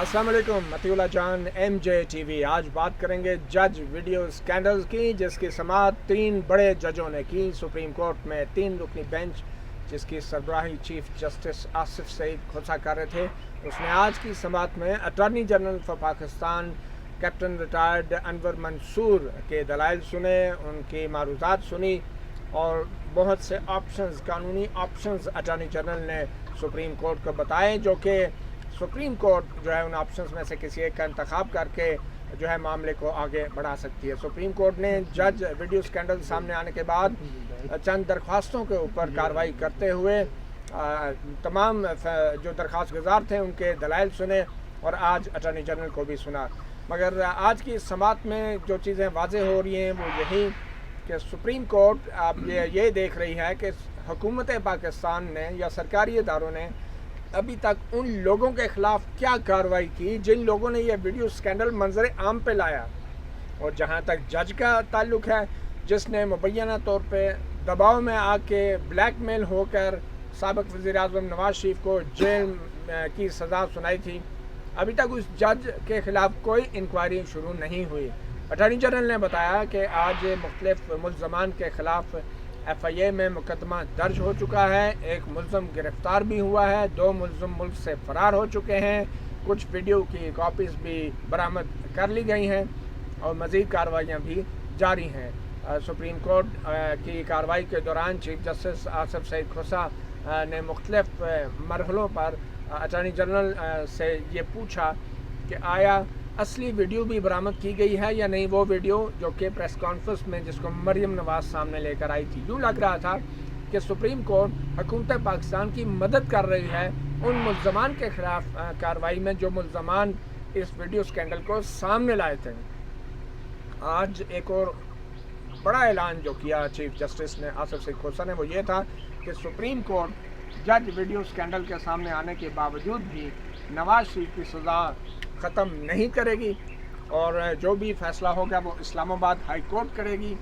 अस्सलाम वालेकुम, मतीउल्लाह जान MJ TV। आज बात करेंगे जज वीडियो स्कैंडल की, जिसकी समाअत 3 बड़े जजों ने की सुप्रीम कोर्ट में। 3 रुकनी बेंच जिसकी सरबराही चीफ जस्टिस आसिफ सईद खोसा कर रहे थे, उसने आज की समाअत में attorney general for Pakistan captain retired Anwar Mansoor के दलाइल सुने, उनकी मारूजात सुनी और बहुत से ऑप्शंस, कानूनी ऑप्शंस अटॉर्नी जनरल ने सुप्रीम कोर्ट को बताए, जो कि सुप्रीम कोर्ट जो है उन ऑप्शंस में से किसी एक का इंतखाब करके जो है मामले को आगे बढ़ा सकती है। सुप्रीम कोर्ट ने जज वीडियो स्कैंडल सामने आने के बाद चंद दरख्वास्तों के ऊपर कार्रवाई करते हुए तमाम जो दरख्वास्त गुजार थे उनके दलाइल सुने और आज अटॉर्नी जनरल को भी सुना। मगर आज की समाअत में जो चीज़ें वाज़ेह हो रही हैं वो यही कि सुप्रीम कोर्ट अब ये देख रही है कि हुकूमत पाकिस्तान ने या सरकारी इदारों ने अभी तक उन लोगों के ख़िलाफ़ क्या कार्रवाई की जिन लोगों ने यह वीडियो स्कैंडल मंजर आम पे लाया। और जहाँ तक जज का ताल्लुक़ है, जिसने मुबैना तौर पे दबाव में आके ब्लैकमेल होकर साबिक़ वज़ीर-ए-आज़म नवाज शरीफ को जेल की सज़ा सुनाई थी, अभी तक उस जज के ख़िलाफ़ कोई इंक्वायरी शुरू नहीं हुई। अटॉर्नी जनरल ने बताया कि आज मुख्तलिफ़ मुल्ज़मान के ख़िलाफ़ FIA में मुकदमा दर्ज हो चुका है, एक मुल्ज़म गिरफ़्तार भी हुआ है, 2 मुल्ज़म मुल्क से फ़रार हो चुके हैं, कुछ वीडियो की कॉपीज़ भी बरामद कर ली गई हैं और मज़ीद कार्रवाइयाँ भी जारी हैं। सुप्रीम कोर्ट की कार्रवाई के दौरान चीफ जस्टिस आसिफ सईद खोसा ने मुख्तलिफ़ मरहलों पर अटॉर्नी जनरल से ये पूछा कि आया असली वीडियो भी बरामद की गई है या नहीं, वो वीडियो जो कि प्रेस कॉन्फ्रेंस में जिसको मरियम नवाज सामने लेकर आई थी। यूँ लग रहा था कि सुप्रीम कोर्ट हुकूमत पाकिस्तान की मदद कर रही है उन मुल्ज़मान के ख़िलाफ़ कार्रवाई में जो मुल्ज़मान इस वीडियो स्कैंडल को सामने लाए थे। आज एक और बड़ा ऐलान जो किया चीफ जस्टिस ने आसिफ सईद खोसा ने, वो ये था कि सुप्रीम कोर्ट जज वीडियो स्कैंडल के सामने आने के बावजूद भी नवाज शरीफ की सज़ा ख़त्म नहीं करेगी और जो भी फ़ैसला होगा वो इस्लामाबाद हाई कोर्ट करेगी।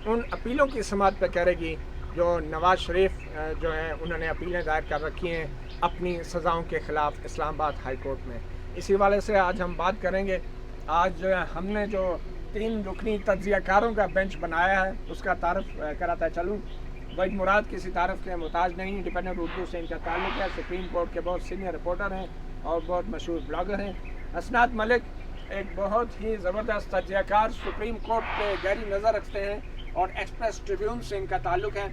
उन अपीलों की समाअत पे करेगी जो नवाज शरीफ जो हैं उन्होंने अपीलें दायर कर रखी हैं अपनी सज़ाओं के ख़िलाफ़ इस्लामाबाद हाई कोर्ट में। इसी वाले से आज हम बात करेंगे। आज जो है हमने जो 3 रुकनी तज्ज़ियाकारों का बेंच बनाया है उसका तारफ़ कराता चलूँ। वहीद मुराद किसी तारफ़ के मोहताज नहीं, इंडिपेंडेंट उर्दू से इनका ताल्लुक़ है, सुप्रीम कोर्ट के बहुत सीनियर रिपोर्टर हैं और बहुत मशहूर ब्लॉगर हैं। असनाद मलिक एक बहुत ही ज़बरदस्त तज्ज़ियाकार, सुप्रीम कोर्ट पे गहरी नज़र रखते हैं और एक्सप्रेस ट्रिब्यून से इनका ताल्लुक़ है।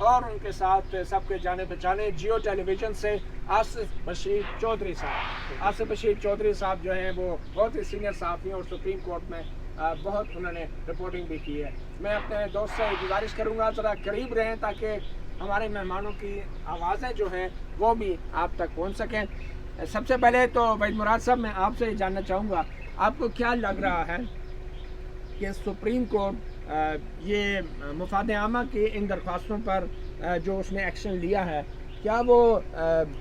और उनके साथ सबके जाने पहचाने जियो टेलीविज़न से आसिफ बशीर चौधरी साहब। आसिफ बशीर चौधरी साहब जो हैं वो बहुत ही सीनियर सहाफ़ी और सुप्रीम कोर्ट में बहुत उन्होंने रिपोर्टिंग भी की है। मैं अपने दोस्त से गुजारिश करूँगा ज़रा करीब रहें ताकि हमारे मेहमानों की आवाज़ें जो हैं वो भी आप तक पहुँच सकें। सबसे पहले तो वहीद मुराद साहब, मैं आपसे जानना चाहूँगा, आपको क्या लग रहा है कि सुप्रीम कोर्ट ये मुफाद आमा की इन दरख्वास्तों पर जो उसने एक्शन लिया है, क्या वो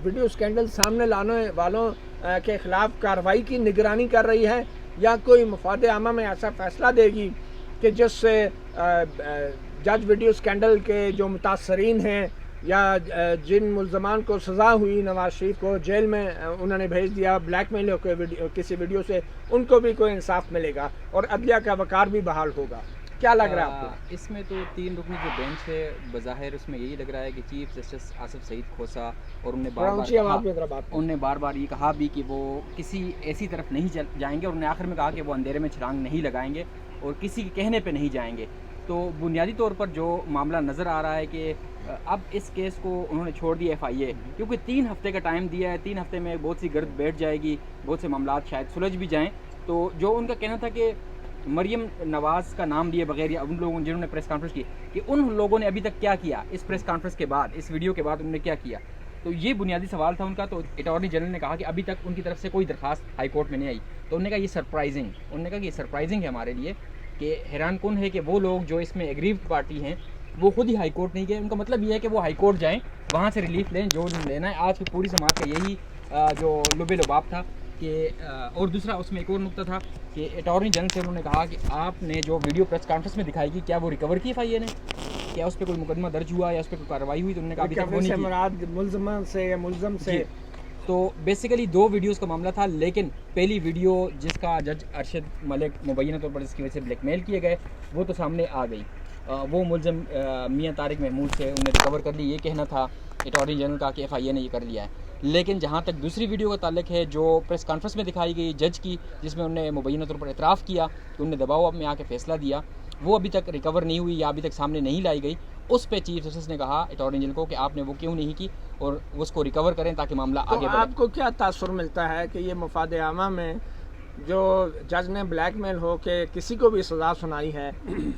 वीडियो स्कैंडल सामने लाने वालों के ख़िलाफ़ कार्रवाई की निगरानी कर रही है या कोई मुफाद आमा में ऐसा फ़ैसला देगी कि जिससे जज वीडियो स्कैंडल के जो मुतासरीन हैं या जिन मुल्ज़मान को सज़ा हुई, नवाज शरीफ को जेल में उन्होंने भेज दिया ब्लैकमेल के किसी वीडियो से, उनको भी कोई इंसाफ मिलेगा और अदलिया का वक़ार भी बहाल होगा? क्या लग रहा है आपको? इसमें तो 3 रुकनी जो बेंच है बज़ाहिर उसमें यही लग रहा है कि चीफ जस्टिस आसिफ सईद खोसा और उन्होंने बार बार ये कहा भी कि वो किसी ऐसी तरफ नहीं जाएंगे और उन्होंने आखिर में कहा कि वो अंधेरे में छलांग नहीं लगाएंगे और किसी के कहने पे नहीं जाएंगे। तो बुनियादी तौर पर जो मामला नज़र आ रहा है कि अब इस केस को उन्होंने छोड़ दिया FIA, क्योंकि 3 हफ्ते का टाइम दिया है, 3 हफ्ते में बहुत सी गर्द बैठ जाएगी, बहुत से मामला शायद सुलझ भी जाएँ। तो जो उनका कहना था कि मरियम नवाज़ का नाम लिए बगैर या उन लोगों जिन्होंने प्रेस कॉन्फ्रेंस की कि उन लोगों ने अभी तक क्या किया, इस प्रेस कॉन्फ्रेंस के बाद, इस वीडियो के बाद उन्होंने क्या किया, तो ये बुनियादी सवाल था उनका। तो अटॉर्नी जनरल ने कहा कि अभी तक उनकी तरफ से कोई दरख्वास्त हाई कोर्ट में नहीं आई। तो उन्होंने कहा ये सरप्राइजिंग है हमारे लिए कि हैरान कुन है कि वो लोग जो इसमें एग्रीव्ड पार्टी हैं वो खुद ही हाई कोर्ट नहीं गए। उनका मतलब ये है कि वो हाई कोर्ट जाएँ, वहाँ से रिलीफ लें जो लेना है। आज की पूरी समाज का यही जो लुबे लुबाब था कि और दूसरा उसमें एक और नुकता था कि अटॉर्नी जनरल से उन्होंने कहा कि आपने जो वीडियो प्रेस कॉन्फ्रेंस में दिखाई कि क्या वो रिकवर की FIA ने, क्या उस पर कोई मुकदमा दर्ज हुआ या उस पर कोई कार्रवाई हुई? तो उन्होंने कहा अभी तक वो नहीं की। मुल्ज़म से तो बेसिकली 2 वीडियोस का मामला था, लेकिन पहली वीडियो जिसका जज अरशद मलिक मुबैना तौर पर जिसकी वजह से ब्लैकमेल किए गए वो तो सामने आ गई। वो मुलज़म मियां तारिक महमूद से उन्हें रिकवर कर ली, ये कहना था अटॉर्नी जनरल का कि FIA ने ये कर लिया है। लेकिन जहाँ तक दूसरी वीडियो का ताल्लुक है जो प्रेस कॉन्फ्रेंस में दिखाई गई जज की, जिसमें उन्होंने मुबैना तौर पर इतराफ़ किया कि उन्होंने दबाव में आके फ़ैसला दिया, वो अभी तक रिकवर नहीं हुई या अभी तक सामने नहीं लाई गई। उस पे चीफ जस्टिस ने कहा अटॉर्नी जनरल को कि आपने वो क्यों नहीं की और उसको रिकवर करें ताकि मामला तो आगे बढ़े। आपको क्या तासुर मिलता है कि ये मुफाद आमा में जो जज ने ब्लैकमेल हो के किसी को भी सज़ा सुनाई है,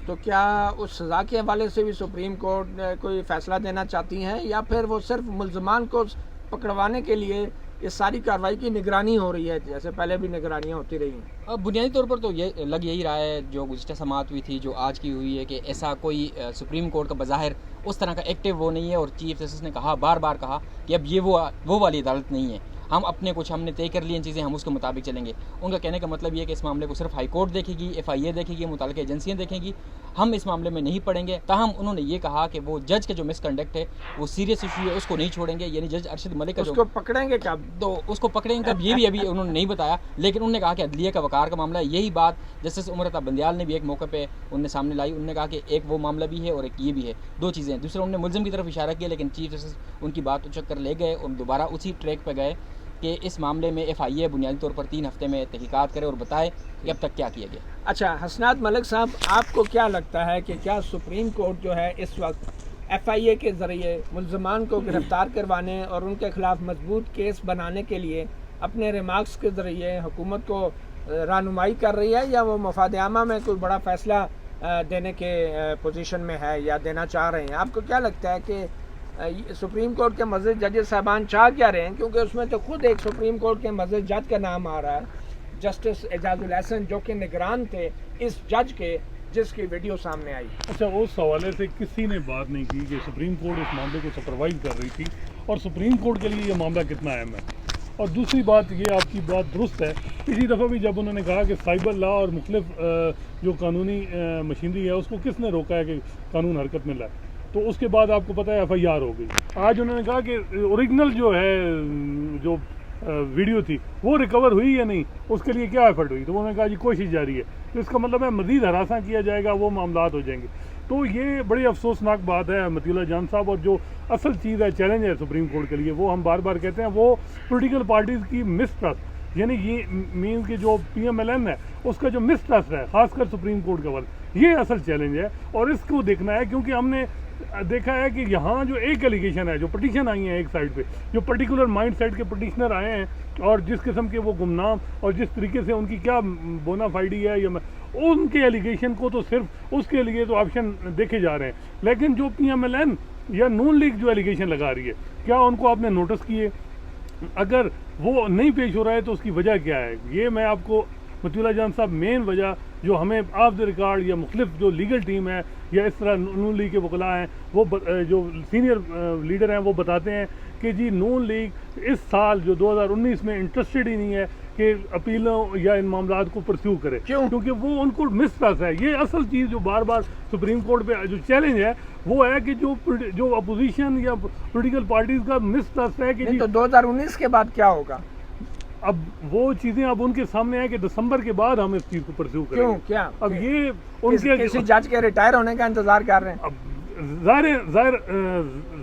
तो क्या उस सज़ा के हवाले से भी सुप्रीम कोर्ट कोई फ़ैसला देना चाहती हैं या फिर वो सिर्फ मुल्ज़मान को पकड़वाने के लिए इस सारी कार्रवाई की निगरानी हो रही है जैसे पहले भी निगरानियाँ होती रही हैं? अब बुनियादी तौर पर तो ये लग यही रहा है जो गुज़िश्ता समाअत हुई थी, जो आज की हुई है, कि ऐसा कोई सुप्रीम कोर्ट का बज़ाहिर उस तरह का एक्टिव वो नहीं है। और चीफ जस्टिस ने कहा, बार बार कहा कि अब ये वो वाली अदालत नहीं है, हम अपने कुछ हमने तय कर ली इन चीज़ें, हम उसके मुताबिक चलेंगे। उनका कहने का मतलब ये है कि इस मामले को सिर्फ हाई कोर्ट देखेगी, FIA देखेगी, मुतल्लिका एजेंसियाँ देखेंगी, हम इस मामले में नहीं पड़ेंगे। ताहम उन्होंने ये कहा कि वो जज का जो मिसकंडक्ट है वो सीरियस इशू है, उसको नहीं छोड़ेंगे। यानी जज अरशद मलिक का उसको पकड़ेंगे कब? तो उसको पकड़ेंगे कब ये भी अभी उन्होंने नहीं बताया, लेकिन उन्होंने कहा कि अदलिया का वकार का मामला है। यही बात जस्टिस उमर अता बंदियाल ने भी एक मौके पे उन्होंने सामने लाई। उन्होंने कहा कि एक वो मामला भी है और एक ये भी है, 2 चीज़ें हैं। दूसरा उन्होंने मुल्ज़िम की तरफ इशारा किया, लेकिन चीफ जस्टिस उनकी बात उचक कर ले गए और दोबारा उसी ट्रैक पर गए कि इस मामले में FIA बुनियादी तौर पर 3 हफ्ते में तहकीकात करे और बताए कि अब तक क्या किया गया। अच्छा हसनात मलिक साहब, आपको क्या लगता है कि क्या सुप्रीम कोर्ट जो है इस वक्त FIA के ज़रिए मुल्ज़मान को गिरफ़्तार करवाने और उनके ख़िलाफ़ मजबूत केस बनाने के लिए अपने रिमार्क्स के ज़रिए हुकूमत को रहनुमाई कर रही है, या वो मफाद आमा में कोई बड़ा फ़ैसला देने के पोजीशन में है या देना चाह रहे हैं? आपको क्या लगता है कि सुप्रीम कोर्ट के मज़ीद जजेस साहबान चाह क्या रहे हैं? क्योंकि उसमें तो खुद एक सुप्रीम कोर्ट के मज़ीद जज का नाम आ रहा है, जस्टिस एजाजुल हसन, जो कि निगरान थे इस जज के जिसकी वीडियो सामने आई। अच्छा, उस हवाले से किसी ने बात नहीं की कि सुप्रीम कोर्ट इस मामले को सुपरवाइज कर रही थी और सुप्रीम कोर्ट के लिए ये मामला कितना अहम है। और दूसरी बात, ये आपकी बात दुरुस्त है, पिछली दफ़ा भी जब उन्होंने कहा कि साइबर लॉ और मुख्तलिफ जो कानूनी मशीनरी है उसको किसने रोका है कि कानून हरकत में लाए, तो उसके बाद आपको पता है FIR हो गई। आज उन्होंने कहा कि ओरिजिनल जो है जो वीडियो थी वो रिकवर हुई या नहीं, उसके लिए क्या एफर्ट हुई, तो उन्होंने कहा जी कोशिश जारी है। तो इसका मतलब है मज़ीद हरासा किया जाएगा, वो मामलात हो जाएंगे। तो ये बड़ी अफसोसनाक बात है मतीउल्लाह जान साहब। और जो असल चीज़ है, चैलेंज है सुप्रीम कोर्ट के लिए, वो हम बार बार कहते हैं, वो पॉलिटिकल पार्टीज़ की मिसट्रस्ट, यानी ये मीन कि जो PMLN है उसका जो मिसट्रस्ट है ख़ासकर सुप्रीम कोर्ट के वक्त, ये असल चैलेंज है और इसको देखना है। क्योंकि हमने देखा है कि यहाँ जो एक एलिगेशन है, जो पटिशन आई है एक साइड पे, जो पर्टिकुलर माइंड सेट के पटिशनर आए हैं और जिस किस्म के वो गुमनाम और जिस तरीके से उनकी क्या बोनाफाइडी है या उनके एलिगेशन को तो सिर्फ उसके लिए तो ऑप्शन देखे जा रहे हैं। लेकिन जो PMLN या नून लीग जो एलिगेशन लगा रही है, क्या उनको आपने नोटिस किए? अगर वो नहीं पेश हो रहा है तो उसकी वजह क्या है? ये मैं आपको मतीउल्लाह जान साहब, मेन वजह जो हमें ऑफ द रिकॉर्ड या मुख्तलिफ जो लीगल टीम है या इस तरह नून लीग के वकला हैं, वो जो सीनियर लीडर हैं वो बताते हैं कि जी नून लीग इस साल जो 2019 में इंटरेस्टेड ही नहीं है कि अपीलों या इन मामलात को परस्यू करे। क्योंकि वो उनको मिसट्रस्ट है। ये असल चीज़ जो बार बार सुप्रीम कोर्ट पे जो चैलेंज है वो है कि जो अपोजिशन या पॉलिटिकल पार्टीज का मिसट्रस्ट है कि तो 2019 के बाद क्या होगा? अब वो चीज़ें अब उनके सामने है कि दिसंबर के बाद हम इस चीज़ को परस्यू करेंगे। क्यों? क्या अब ये उनके किसी जज के रिटायर होने का इंतजार कर रहे हैं? अब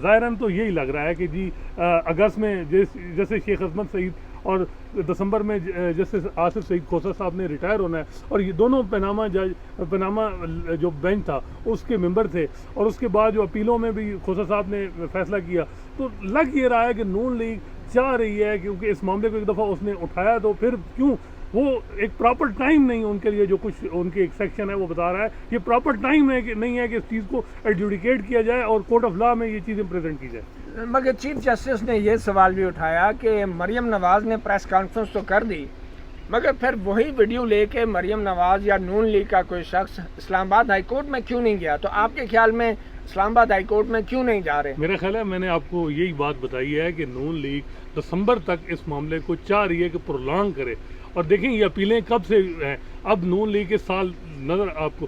ज़ाहिरन तो यही लग रहा है कि जी अगस्त में जैसे शेख अजमत सईद और दिसंबर में जैसे आसिफ सईद खोसा साहब ने रिटायर होना है और ये दोनों पनामा जो बेंच था उसके मेंबर थे और उसके बाद जो अपीलों में भी खोसा साहब ने फैसला किया, तो लग ये रहा है कि नून लीग चाह रही है, क्योंकि इस मामले को एक दफ़ा उसने उठाया तो फिर क्यों वो एक प्रॉपर टाइम नहीं उनके लिए, जो कुछ उनके एक सेक्शन है वो बता रहा है ये प्रॉपर टाइम है कि नहीं है कि इस चीज़ को एडजुडिकेट किया जाए और कोर्ट ऑफ लॉ में ये चीज़ें प्रेजेंट की जाए। मगर चीफ जस्टिस ने ये सवाल भी उठाया कि मरियम नवाज़ ने प्रेस कॉन्फ्रेंस तो कर दी, मगर फिर वही वीडियो लेके मरियम नवाज़ या नून लीग का कोई शख्स इस्लामाबाद हाई कोर्ट में क्यों नहीं गया? तो आपके ख्याल में इस्लामाबाद हाई कोर्ट में क्यों नहीं जा रहे? मेरा ख्याल है मैंने आपको यही बात बताई है कि नून लीग दिसंबर तक इस मामले को चाह रही है कि प्रोलॉन्ग करे। और देखें ये अपीलें कब से हैं, अब नून लीग के साल नज़र आपको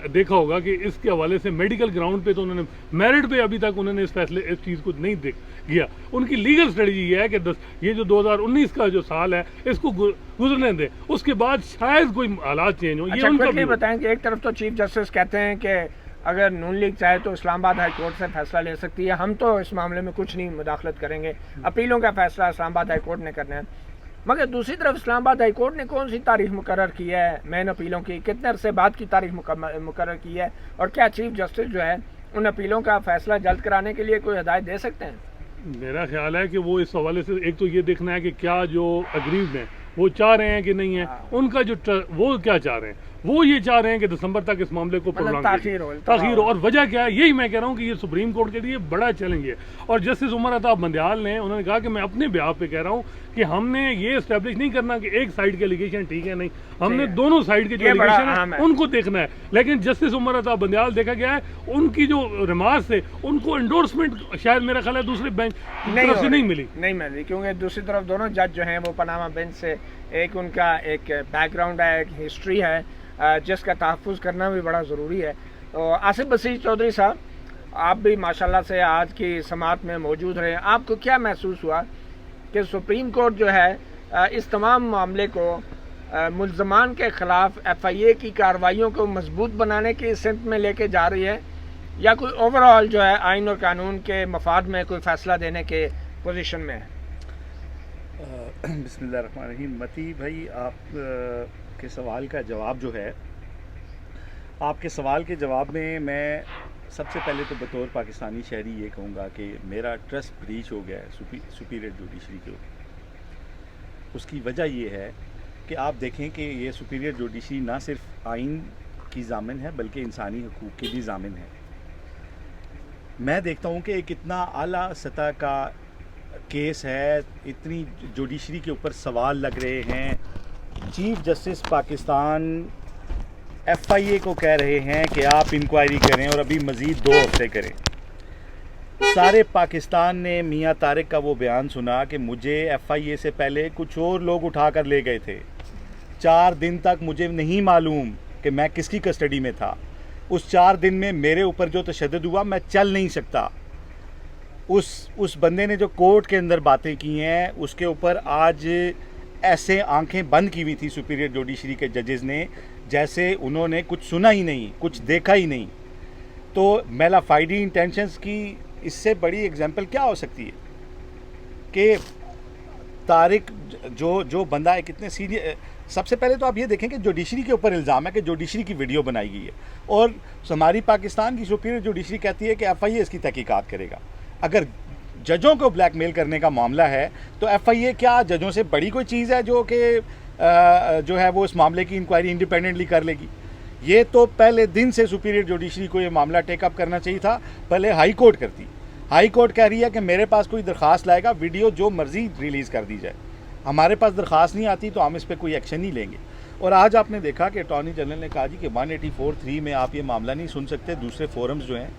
देखा होगा कि इसके हवाले से मेडिकल ग्राउंड पे तो उन्होंने मेरिट पे अभी तक उन्होंने इस चीज़ को नहीं देख गया। उनकी लीगल स्ट्रेटजी ये है कि ये जो 2019 का जो साल है इसको गुजरने दें, उसके बाद शायद कोई हालात चेंज हो। अच्छा, ये उनका बताएं कि एक तरफ तो चीफ जस्टिस कहते हैं कि अगर नून लीग चाहे तो इस्लामाबाद हाई कोर्ट से फैसला ले सकती है, हम तो इस मामले में कुछ नहीं मुदाखलत करेंगे, अपीलों का फैसला इस्लामाबाद हाई कोर्ट ने करना है। मगर दूसरी तरफ इस्लामाबाद हाई कोर्ट ने कौन सी तारीख मुकर्रर की है मेन अपीलों की, कितने अरसे बाद की तारीख मुकर्रर की है, और क्या चीफ जस्टिस जो है उन अपीलों का फैसला जल्द कराने के लिए कोई हिदायत दे सकते हैं? मेरा ख्याल है कि वो इस हवाले से एक तो ये देखना है कि क्या जो अग्रीव्ड हैं वो चाह रहे हैं कि नहीं है, उनका जो वो क्या चाह रहे हैं, वो ये चाह रहे हैं कि दिसंबर तक इस मामले को ताखीर हो। और वजह क्या है, यही मैं कह रहा हूँ कि ये सुप्रीम कोर्ट के लिए बड़ा चैलेंज है। और जस्टिस उमर अताब बंदयाल ने उन्होंने कहा कि मैं अपने ब्याह पे कह रहा हूँ कि हमने ये एस्टेब्लिश नहीं करना कि एक साइड के एलिगेशन ठीक है, नहीं, हमने दोनों साइड के जो एलिगेशन है उनको देखना है। लेकिन जस्टिस उमर अताब बंदयाल देखा गया है उनकी जो रिमार्क्स थे उनको एंडोर्समेंट शायद मेरा ख्याल है दूसरे बेंच तरफ से नहीं मिली, क्योंकि दूसरी तरफ दोनों जज जो हैं वो पनामा बेंच से, एक उनका एक बैकग्राउंड है, एक हिस्ट्री है जिसका तहफ़्फ़ुज़ करना भी बड़ा ज़रूरी है। तो आसिफ बसीर चौधरी साहब, आप भी माशाल्लाह से आज की समाअत में मौजूद रहे, आपको क्या महसूस हुआ कि सुप्रीम कोर्ट जो है इस तमाम मामले को मुल्ज़मान के ख़िलाफ़ FIA की कार्रवाइयों को मजबूत बनाने की सिमत में लेके जा रही है, या कोई ओवरऑल जो है आइन और कानून के मफाद में कोई फ़ैसला देने के पोजीशन में है? बिस्मिल्लाहिर्रहमानिर्रहीम। मती भाई, आप के सवाल का जवाब जो है, आपके सवाल के जवाब में मैं सबसे पहले तो बतौर पाकिस्तानी शहरी ये कहूँगा कि मेरा ट्रस्ट ब्रीच हो गया है सुपीरियर जुडिशरी के ऊपर। उसकी वजह ये है कि आप देखें कि ये सुपीरियर जुडिशरी ना सिर्फ आइन की ज़ामिन है बल्कि इंसानी हकूक़ की भी ज़ामिन है। मैं देखता हूँ कि एक इतना आला सतह का केस है, इतनी जुडिशरी के ऊपर सवाल लग रहे हैं, चीफ जस्टिस पाकिस्तान FIA को कह रहे हैं कि आप इंक्वायरी करें और अभी मज़ीद 2 हफ्ते करें। सारे पाकिस्तान ने मियां तारिक का वो बयान सुना कि मुझे FIA से पहले कुछ और लोग उठा कर ले गए थे, 4 दिन तक मुझे नहीं मालूम कि मैं किसकी कस्टडी में था। उस 4 दिन में मेरे ऊपर जो तशद्दुद हुआ, मैं चल नहीं सकता। उस बंदे ने जो कोर्ट के अंदर बातें की हैं उसके ऊपर आज ऐसे आंखें बंद की हुई थी सुपीरियर जुडिशरी के जजेस ने, जैसे उन्होंने कुछ सुना ही नहीं, कुछ देखा ही नहीं। तो मेलाफाइडी इंटेंशंस की इससे बड़ी एग्जांपल क्या हो सकती है कि तारिक जो बंदा है कितने सीरियस। सबसे पहले तो आप ये देखें कि जुडिशरी के ऊपर इल्ज़ाम है कि जुडिशरी की वीडियो बनाई गई है, और हमारी पाकिस्तान की सुपीरियर जुडिशरी कहती है कि FIA इसकी तहकीकात करेगा। अगर जजों को ब्लैकमेल करने का मामला है तो FIA क्या जजों से बड़ी कोई चीज़ है जो कि जो है वो इस मामले की इंक्वायरी इंडिपेंडेंटली कर लेगी? ये तो पहले दिन से सुपीरियर जुडिशरी को ये मामला टेकअप करना चाहिए था, पहले हाई कोर्ट करती। हाई कोर्ट कह रही है कि मेरे पास कोई दरख्वास्त लाएगा, वीडियो जो मर्जी रिलीज़ कर दी जाए, हमारे पास दरख्वास्त नहीं आती तो हम इस पर कोई एक्शन नहीं लेंगे। और आज आपने देखा कि अटॉर्नी जनरल ने कहा जी कि 184(3) में आप ये मामला नहीं सुन सकते, दूसरे फोरम्स जो हैं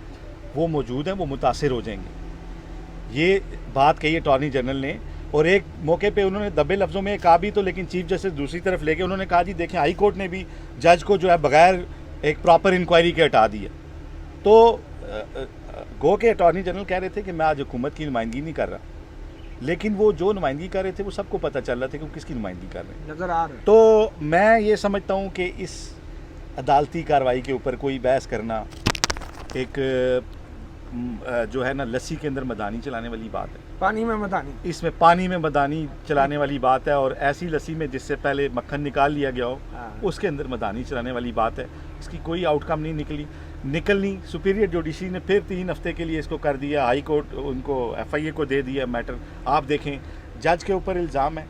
वो मौजूद हैं, वो मुतासिर हो जाएंगे। ये बात कही अटॉर्नी जनरल ने, और एक मौके पे उन्होंने दबे लफ्ज़ों में कहा भी तो, लेकिन चीफ जस्टिस दूसरी तरफ लेके उन्होंने कहा जी देखें हाई कोर्ट ने भी जज को जो है बगैर एक प्रॉपर इंक्वायरी के हटा दिया। तो गो के अटॉर्नी जनरल कह रहे थे कि मैं आज हुकूमत की नुमाइंदगी नहीं कर रहा, लेकिन वो जो नुमाइंदगी कर रहे थे वो सबको पता चल रहा था कि वो किसकी नुमाइंदगी कर रहे हैं, नज़र आ रहे। तो मैं ये समझता हूँ कि इस अदालती कार्रवाई के ऊपर कोई बहस करना एक जो है ना लस्सी के अंदर मदानी चलाने वाली बात है, पानी में मदानी, इसमें पानी में मदानी चलाने वाली बात है। और ऐसी लस्सी में जिससे पहले मक्खन निकाल लिया गया हो उसके अंदर मदानी चलाने वाली बात है। इसकी कोई आउटकम नहीं निकलनी। सुपीरियर जुडिशरी ने फिर 3 हफ्ते के लिए इसको कर दिया, हाई कोर्ट उनको FIA को दे दिया मैटर। आप देखें जज के ऊपर इल्ज़ाम है,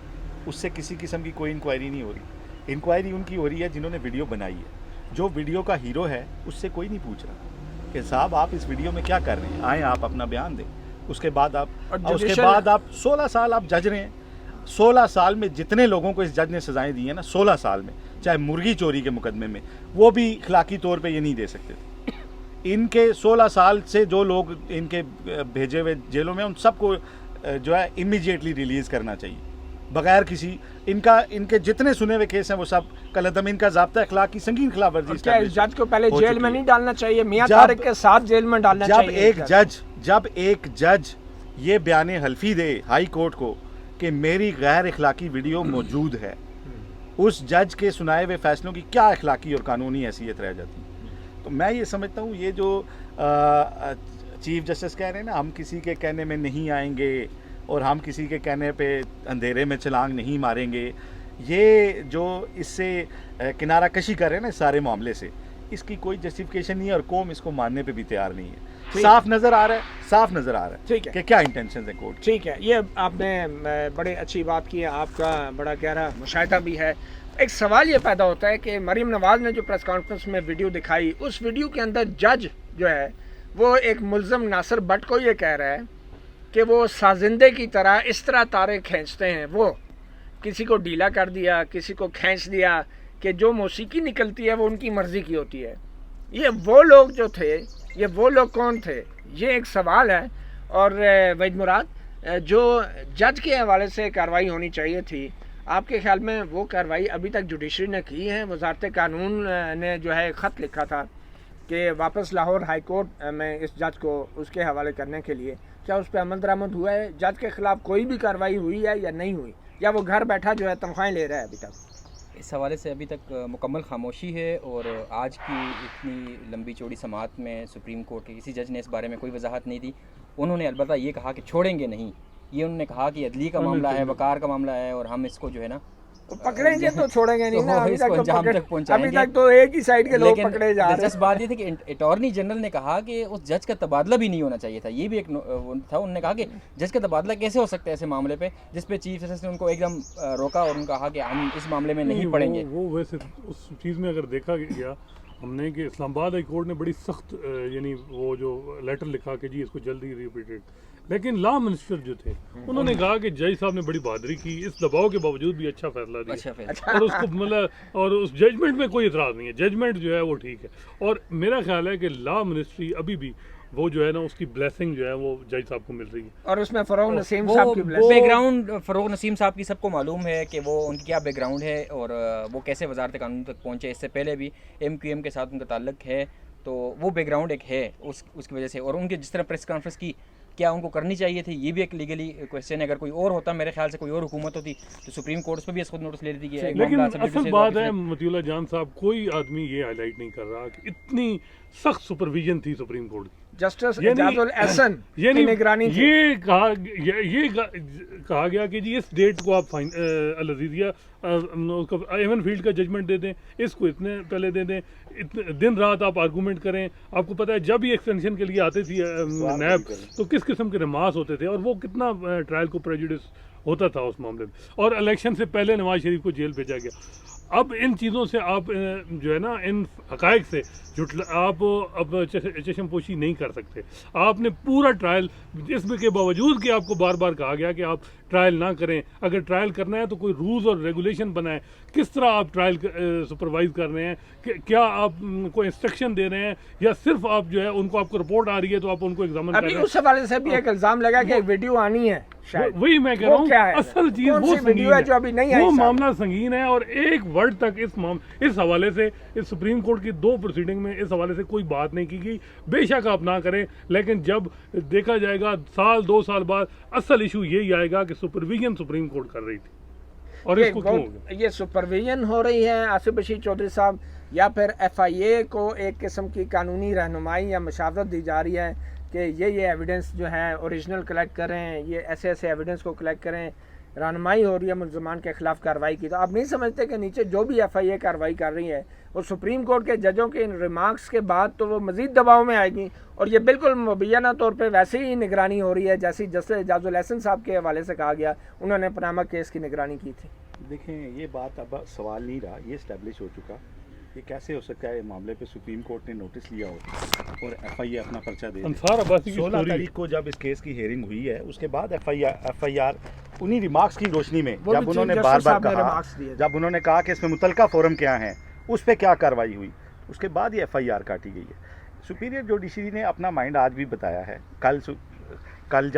उससे किसी किस्म की कोई इंक्वायरी नहीं हो रही। इंक्वायरी उनकी हो रही है जिन्होंने वीडियो बनाई है। जो वीडियो का हीरो है उससे कोई नहीं पूछ रहा कि साहब आप इस वीडियो में क्या कर रहे हैं, आए आप अपना बयान दें। उसके बाद आप 16 साल आप जज रहे हैं। 16 साल में जितने लोगों को इस जज ने सजाएं दी हैं ना, 16 साल में, चाहे मुर्गी चोरी के मुकदमे में, वो भी अखलाकी तौर पे ये नहीं दे सकते थे। इनके 16 साल से जो लोग इनके भेजे हुए जेलों में, उन सबको जो है इमीडिएटली रिलीज़ करना चाहिए। बगैर किसी इनके जितने सुने हुए केस हैं वो सब कलदम इनका ज़ाब्ता अखलाक की संगीन खिलाफ वर्जी। क्या इस जज को पहले जेल में नहीं डालना चाहिए? मियां तारिक के साथ जेल में डालना चाहिए। जब एक जज ये बयान हल्फी दे हाई कोर्ट को कि मेरी गैर अखलाकी वीडियो मौजूद है, उस जज के सुनाए हुए फैसलों की क्या अखलाकी और कानूनी हैसियत रह जाती है? तो मैं ये समझता हूँ ये जो चीफ जस्टिस कह रहे हैं ना, हम किसी के कहने में नहीं आएंगे और हम किसी के कहने पे अंधेरे में छलांग नहीं मारेंगे, ये जो इससे किनारा कशी कर रहे हैं ना इस सारे मामले से, इसकी कोई जस्टिफिकेशन नहीं है और कौम इसको मानने पे भी तैयार नहीं है। साफ नज़र आ रहा है ठीक है कि क्या इंटेंशन है कोर्ट। ठीक है, ये आपने बड़ी अच्छी बात की है, आपका बड़ा गहरा मुशाहिदा भी है। एक सवाल ये पैदा होता है कि मरीम नवाज़ ने जो प्रेस कॉन्फ्रेंस में वीडियो दिखाई, उस वीडियो के अंदर जज जो है वो एक मुल्ज़म नासिर भट्ट को ये कह रहा है कि वो साजिंदे की तरह इस तरह तारे खींचते हैं, वो किसी को ढीला कर दिया, किसी को खींच दिया, कि जो मौसीकी निकलती है वो उनकी मर्ज़ी की होती है। ये वो लोग जो थे, ये वो लोग कौन थे? ये एक सवाल है। और वहीद मुराद, जो जज के हवाले से कार्रवाई होनी चाहिए थी, आपके ख्याल में वो कार्रवाई अभी तक जुडिशरी ने की है? वजारत कानून ने जो है ख़त लिखा था कि वापस लाहौर हाई कोर्ट में इस जज को उसके हवाले करने के लिए, क्या उस पर अमल दरामद हुआ है? जज के ख़िलाफ़ कोई भी कार्रवाई हुई है या नहीं हुई, या वो घर बैठा जो है तनख्वाहें ले रहा है अभी तक? इस हवाले से अभी तक मुकम्मल खामोशी है और आज की इतनी लंबी चौड़ी समाअत में सुप्रीम कोर्ट के किसी जज ने इस बारे में कोई वजाहत नहीं दी। उन्होंने अलबत्ता ये कहा कि छोड़ेंगे नहीं, ये उन्होंने कहा कि अदली का मामला है, वकार का मामला है और हम इसको जो है ना पकड़ेंगे तो छोड़ेंगे नहीं ना, अभी तक तो एक ही साइड के लोग पकड़े जा रहे हैं। दिलचस्प बात ये थी कि अटॉर्नी जनरल ने कहा कि उस जज का तबादला भी नहीं होना चाहिए था। ये भी एक था, उन्होंने कहा कि जज का तबादला कैसे हो सकता है ऐसे मामले पे, जिस पे चीफ जस्टिस ने उनको एकदम रोका और उन्होंने कहा कि हम इस मामले में नहीं पढ़ेंगे। वो वैसे उस चीज़ में अगर देखा गया हमने कि इस्लामाबाद हाई कोर्ट ने बड़ी सख्त यानी वो जो लेटर लिखा कि जी इसको जल्दी रिपीटेड, लेकिन लॉ मिनिस्टर जो थे उन्होंने कहा कि जज साहब ने बड़ी बहादुरी की, इस दबाव के बावजूद भी अच्छा फैसला दिया और उसको मतलब और उस जजमेंट में कोई इतराज़ नहीं है, जजमेंट जो है वो ठीक है। और मेरा ख्याल है कि लॉ मिनिस्ट्री अभी भी वो जो है ना उसकी ब्लेसिंग जो है वो जज साहब को मिल रही है। और उसमें फ़रोग नसीम साहब की बैकग्राउंड, फ़रोग नसीम साहब की सबको मालूम है कि वो उनकी क्या बैकग्राउंड है और वो कैसे वजारत कानून तक पहुँचे। इससे पहले भी MQM के साथ उनका ताल्लुक है, तो वो बैकग्राउंड एक है उसकी वजह से। और उनके जिस तरह प्रेस कॉन्फ्रेंस की, क्या उनको करनी चाहिए थी, ये भी एक लीगली क्वेश्चन है। अगर कोई और होता, मेरे ख्याल से कोई और हुकूमत होती तो सुप्रीम कोर्ट पर भी खुद नोटिस ले लेती है। लेकिन असल बात है मतीउल्लाह जान साहब, कोई आदमी ये हाईलाइट नहीं कर रहा कि इतनी सख्त सुपरविजन थी सुप्रीम कोर्ट की। जस्टिस एजाजुल एहसन की निगरानी थी। ये कहा गया कि जी इस डेट को आप अल-अज़ीज़िया एवन फील्ड का जजमेंट दे दें, इसको इतने पहले दे दें, इतने दिन रात आप आर्गूमेंट करें। आपको पता है जब भी एक्सटेंशन के लिए आते थी नैब, तो किस किस्म के रिमार्क्स होते थे और वो कितना ट्रायल को प्रेजुडिस होता था उस मामले में। और इलेक्शन से पहले नवाज शरीफ को जेल भेजा गया। अब इन चीज़ों से आप जो है ना, इन हक़ाइक़ से आप अब चशमपोशी नहीं कर सकते। आपने पूरा ट्रायल, इसमें के बावजूद कि आपको बार बार कहा गया कि आप ट्रायल ना करें, अगर ट्रायल करना है तो कोई रूल्स और रेगुलेशन बनाएं, किस तरह आप ट्रायल सुपरवाइज कर रहे हैं, क्या आप को इंस्ट्रक्शन दे रहे हैं या सिर्फ आप जो है उनको आपको रिपोर्ट आ रही है तो आप उनको एग्जामिन कर रहे हैं। उस हवाले से भी एक इल्ज़ाम लगा कि वीडियो आनी है, वही मैं कह रहा हूँ। असल चीज़ वो संगीन है, जो अभी नहीं आई, वो मामला संगीन है। और एक वर्ड तक इस हवाले से इस सुप्रीम कोर्ट की 2 प्रोसीडिंग में इस हवाले से कोई बात नहीं की गई। बेशक आप ना करें, लेकिन जब देखा जाएगा साल 2 साल बाद असल इशू यही आएगा कि सुपरविजन सुप्रीम कोर्ट कर रही थी और इसको क्यों हो गया। ये सुपरविजन हो रही है आसिफ बशीर चौधरी साहब, या फिर FIA को एक किस्म की कानूनी रहनुमाई या मशावरत दी जा रही है कि ये एविडेंस जो है ओरिजिनल कलेक्ट करें, ये ऐसे एविडेंस को कलेक्ट करें, रहनुमाई हो रही है मुल्ज़मान के ख़िलाफ़ कार्रवाई की। तो आप नहीं समझते कि नीचे जो भी FIA कार्रवाई कर रही है वो सुप्रीम कोर्ट के जजों के इन रिमार्क्स के बाद तो वो मज़ीद दबाव में आएगी और ये बिल्कुल मुबैना तौर पे वैसे ही निगरानी हो रही है जैसी जस्टिस एजाजुल एहसन साहब के हवाले से कहा गया, उन्होंने पनामा केस की निगरानी की थी। देखें, ये बात अब सवाल नहीं रहा, ये इस्टेब्लिश हो चुका। ये कैसे हो सकता है मामले पे सुप्रीम कोर्ट ने नोटिस लिया हो और FIA अपना पर्चा दे 16 तारीख को जब इस केस की हेयरिंग हुई है, उसके बाद FIR उन्हीं रिमार्क्स की रोशनी में जब उन्होंने बार बार कहा, जब उन्होंने कहा कि इसमें मुतलका फोरम क्या है, उस पर क्या कार्रवाई हुई, उसके बाद ये FIR काटी गई है। सुपीरियर जुडिशरी ने अपना माइंड आज भी बताया है। कल कल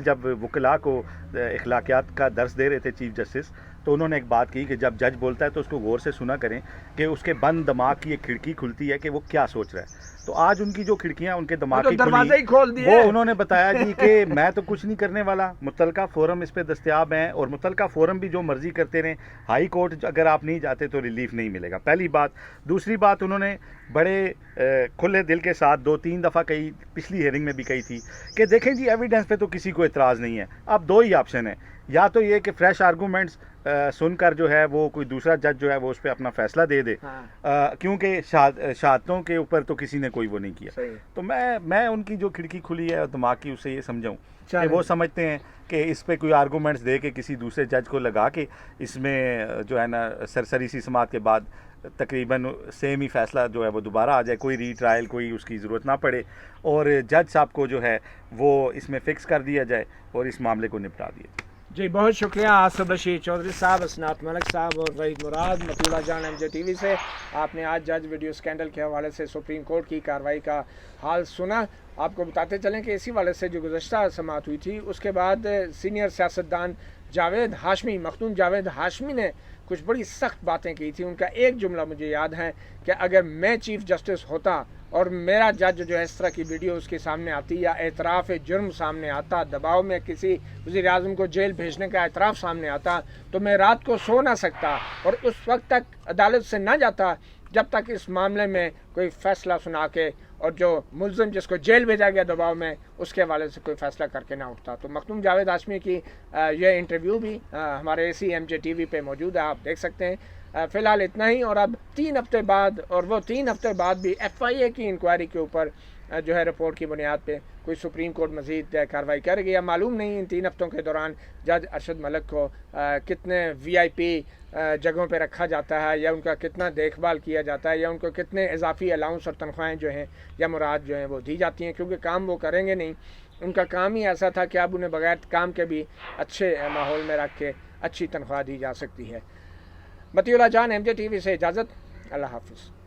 जब वकला को अखलाकियात का दर्स दे रहे थे चीफ जस्टिस, तो उन्होंने एक बात की कि जब जज बोलता है तो उसको गौर से सुना करें कि उसके बंद दिमाग की एक खिड़की खुलती है कि वो क्या सोच रहा है। तो आज उनकी जो खिड़कियां उनके दिमाग की दरवाजे ही खोल दिए, वो उन्होंने बताया जी कि मैं तो कुछ नहीं करने वाला, मुतलका फ़ोरम इस पे दस्तयाब हैं और मुतलका फ़ोरम भी जो मर्जी करते रहें, हाई कोर्ट अगर आप नहीं जाते तो रिलीफ नहीं मिलेगा, पहली बात। दूसरी बात उन्होंने बड़े खुले दिल के साथ 2-3 दफ़ा कही, पिछली हेयरिंग में भी कही थी कि देखें जी एविडेंस पे तो किसी को एतराज़ नहीं है। अब 2 ही ऑप्शन है, या तो ये कि फ्रेश आर्गूमेंट्स सुनकर जो है वो कोई दूसरा जज जो है वो उस पर अपना फैसला दे दे, क्योंकि शहादतों के ऊपर तो किसी ने कोई वो नहीं किया। तो मैं उनकी जो खिड़की खुली है दिमाग की उससे ये समझाऊँ कि वो समझते हैं कि इस पे कोई आर्गूमेंट्स दे के किसी दूसरे जज को लगा के इसमें जो है ना सरसरी सी समात के बाद तकरीबन सेम ही फैसला जो है वो दोबारा आ जाए, कोई रीट्रायल कोई उसकी ज़रूरत ना पड़े और जज साहब को जो है वो इसमें फ़िक्स कर दिया जाए और इस मामले को निपटा दिया। जी बहुत शुक्रिया आसिफ रशीद चौधरी साहब, असनात मलिक साहब और वहीद मुराद, मतीउल्लाह जान MJ TV से। आपने आज जज वीडियो स्कैंडल के हवाले से सुप्रीम कोर्ट की कार्रवाई का हाल सुना। आपको बताते चलें कि इसी वाले से जो गुज़श्ता समाअत हुई थी उसके बाद सीनियर सियासतदान जावेद हाशमी, मखदूम जावेद हाशमी ने कुछ बड़ी सख्त बातें की थी। उनका एक जुमला मुझे याद है कि अगर मैं चीफ जस्टिस होता और मेरा जज जो है इस तरह की वीडियो उसके सामने आती या एतराफ़ जुर्म सामने आता, दबाव में किसी वज़ीर आज़म को जेल भेजने का एतराफ़ सामने आता, तो मैं रात को सो ना सकता और उस वक्त तक अदालत से ना जाता जब तक इस मामले में कोई फ़ैसला सुना के और जो मुल्ज़िम जिसको जेल भेजा गया दबाव में उसके हवाले से कोई फ़ैसला करके ना उठता। तो मखदूम जावेद हाशमी की यह इंटरव्यू भी हमारे AC MJ TV पे मौजूद है, आप देख सकते हैं। फ़िलहाल इतना ही, और अब 3 हफ्ते बाद, और वो 3 हफ्ते बाद भी FIA की इंक्वायरी के ऊपर जो है रिपोर्ट की बुनियाद पे कोई सुप्रीम कोर्ट मज़ीद कार्रवाई करेगी या मालूम नहीं। इन 3 हफ्तों के दौरान जज अरशद मलिक को कितने VIP जगहों पे रखा जाता है या उनका कितना देखभाल किया जाता है या उनको कितने इजाफी अलाउंस और तनख्वाहें जो हैं या मुराद जो हैं वो दी जाती हैं, क्योंकि काम वो करेंगे नहीं। उनका काम ही ऐसा था कि अब उन्हें बगैर काम के भी अच्छे माहौल में रख के अच्छी तनख्वाह दी जा सकती है। मतीउल्लाह जान MJ TV से इजाज़त, अल्लाह हाफ़िज़।